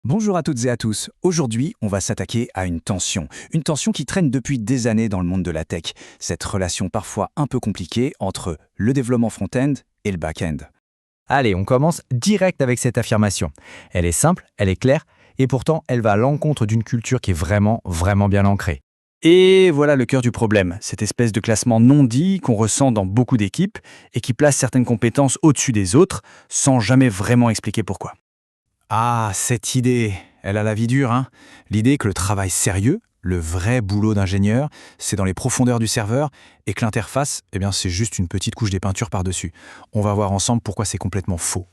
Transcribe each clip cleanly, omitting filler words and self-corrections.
Bonjour à toutes et à tous. Aujourd'hui, on va s'attaquer à une tension. Une tension qui traîne depuis des années dans le monde de la tech. Cette relation parfois un peu compliquée entre le développement front-end et le back-end. Allez, on commence direct avec cette affirmation. Elle est simple, elle est claire, et pourtant elle va à l'encontre d'une culture qui est vraiment bien ancrée. Et voilà le cœur du problème, cette espèce de classement non dit qu'on ressent dans beaucoup d'équipes et qui place certaines compétences au-dessus des autres sans jamais vraiment expliquer pourquoi. Ah, cette idée, elle a la vie dure, hein. L'idée que le travail sérieux, le vrai boulot d'ingénieur, c'est dans les profondeurs du serveur et que l'interface, c'est juste une petite couche des peintures par-dessus. On va voir ensemble pourquoi c'est complètement faux.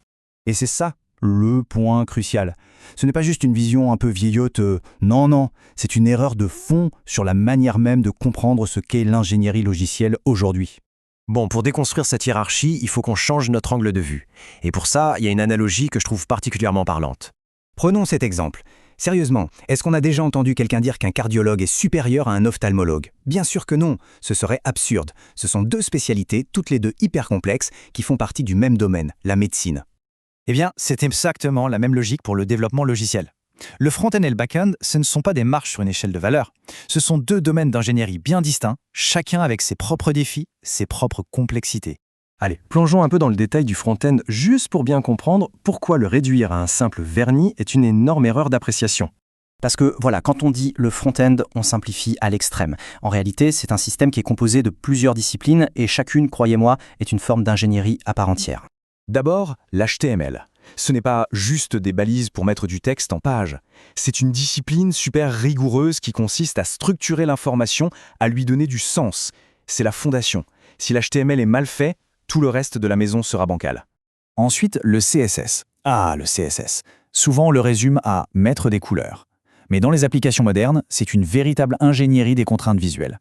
Et c'est ça, le point crucial. Ce n'est pas juste une vision un peu vieillotte, non, c'est une erreur de fond sur la manière même de comprendre ce qu'est l'ingénierie logicielle aujourd'hui. Bon, pour déconstruire cette hiérarchie, il faut qu'on change notre angle de vue. Et pour ça, il y a une analogie que je trouve particulièrement parlante. Prenons cet exemple. Sérieusement, est-ce qu'on a déjà entendu quelqu'un dire qu'un cardiologue est supérieur à un ophtalmologue? Bien sûr que non, ce serait absurde. Ce sont deux spécialités, toutes les deux hyper complexes, qui font partie du même domaine, la médecine. Eh bien, c'est exactement la même logique pour le développement logiciel. Le front-end et le back-end, ce ne sont pas des marches sur une échelle de valeur. Ce sont deux domaines d'ingénierie bien distincts, chacun avec ses propres défis, ses propres complexités. Allez, plongeons un peu dans le détail du front-end juste pour bien comprendre pourquoi le réduire à un simple vernis est une énorme erreur d'appréciation. Parce que voilà, quand on dit le front-end, on simplifie à l'extrême. En réalité, c'est un système qui est composé de plusieurs disciplines et chacune, croyez-moi, est une forme d'ingénierie à part entière. D'abord, l'HTML. Ce n'est pas juste des balises pour mettre du texte en page. C'est une discipline super rigoureuse qui consiste à structurer l'information, à lui donner du sens. C'est la fondation. Si l'HTML est mal fait, tout le reste de la maison sera bancal. Ensuite, le CSS. Ah, le CSS. Souvent, on le résume à mettre des couleurs. Mais dans les applications modernes, c'est une véritable ingénierie des contraintes visuelles.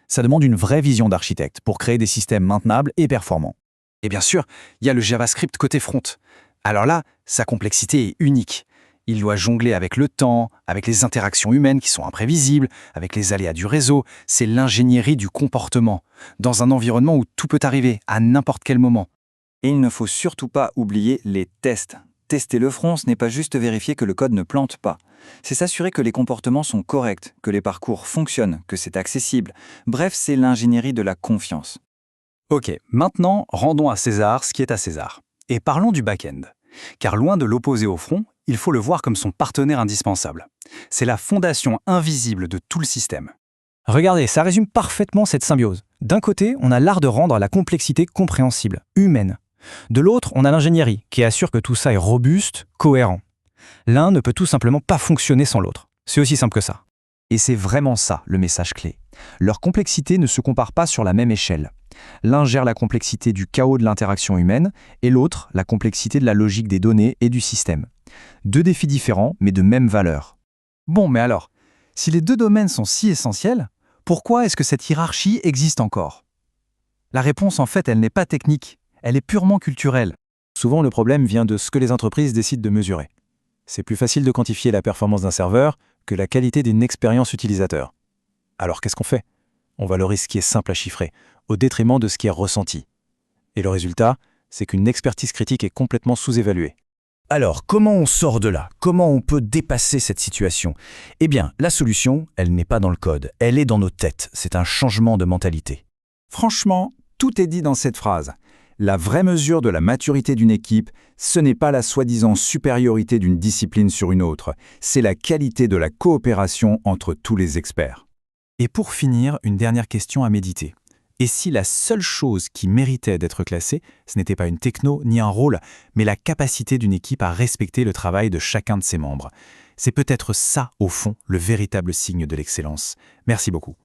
Ça demande une vraie vision d'architecte pour créer des systèmes maintenables et performants. Et bien sûr, il y a le JavaScript côté front. Alors là, sa complexité est unique. Il doit jongler avec le temps, avec les interactions humaines qui sont imprévisibles, avec les aléas du réseau. C'est l'ingénierie du comportement, dans un environnement où tout peut arriver, à n'importe quel moment. Et il ne faut surtout pas oublier les tests. Tester le front, ce n'est pas juste vérifier que le code ne plante pas. C'est s'assurer que les comportements sont corrects, que les parcours fonctionnent, que c'est accessible. Bref, c'est l'ingénierie de la confiance. Ok, maintenant, rendons à César ce qui est à César. Et parlons du back-end. Car loin de l'opposer au front, il faut le voir comme son partenaire indispensable. C'est la fondation invisible de tout le système. Regardez, ça résume parfaitement cette symbiose. D'un côté, on a l'art de rendre la complexité compréhensible, humaine. De l'autre, on a l'ingénierie, qui assure que tout ça est robuste, cohérent. L'un ne peut tout simplement pas fonctionner sans l'autre. C'est aussi simple que ça. Et c'est vraiment ça le message clé. Leur complexité ne se compare pas sur la même échelle. L'un gère la complexité du chaos de l'interaction humaine et l'autre la complexité de la logique des données et du système. Deux défis différents, mais de même valeur. Bon, mais alors, si les deux domaines sont si essentiels, pourquoi est-ce que cette hiérarchie existe encore? La réponse, en fait, elle n'est pas technique, elle est purement culturelle. Souvent, le problème vient de ce que les entreprises décident de mesurer. C'est plus facile de quantifier la performance d'un serveur que la qualité d'une expérience utilisateur. Alors qu'est-ce qu'on fait? On valorise ce qui est simple à chiffrer, au détriment de ce qui est ressenti. Et le résultat, c'est qu'une expertise critique est complètement sous-évaluée. Alors, comment on sort de là? Comment on peut dépasser cette situation? Eh bien, la solution, elle n'est pas dans le code, elle est dans nos têtes. C'est un changement de mentalité. Franchement, tout est dit dans cette phrase. La vraie mesure de la maturité d'une équipe, ce n'est pas la soi-disant supériorité d'une discipline sur une autre, c'est la qualité de la coopération entre tous les experts. Et pour finir, une dernière question à méditer. Et si la seule chose qui méritait d'être classée, ce n'était pas une techno ni un rôle, mais la capacité d'une équipe à respecter le travail de chacun de ses membres? C'est peut-être ça, au fond, le véritable signe de l'excellence. Merci beaucoup.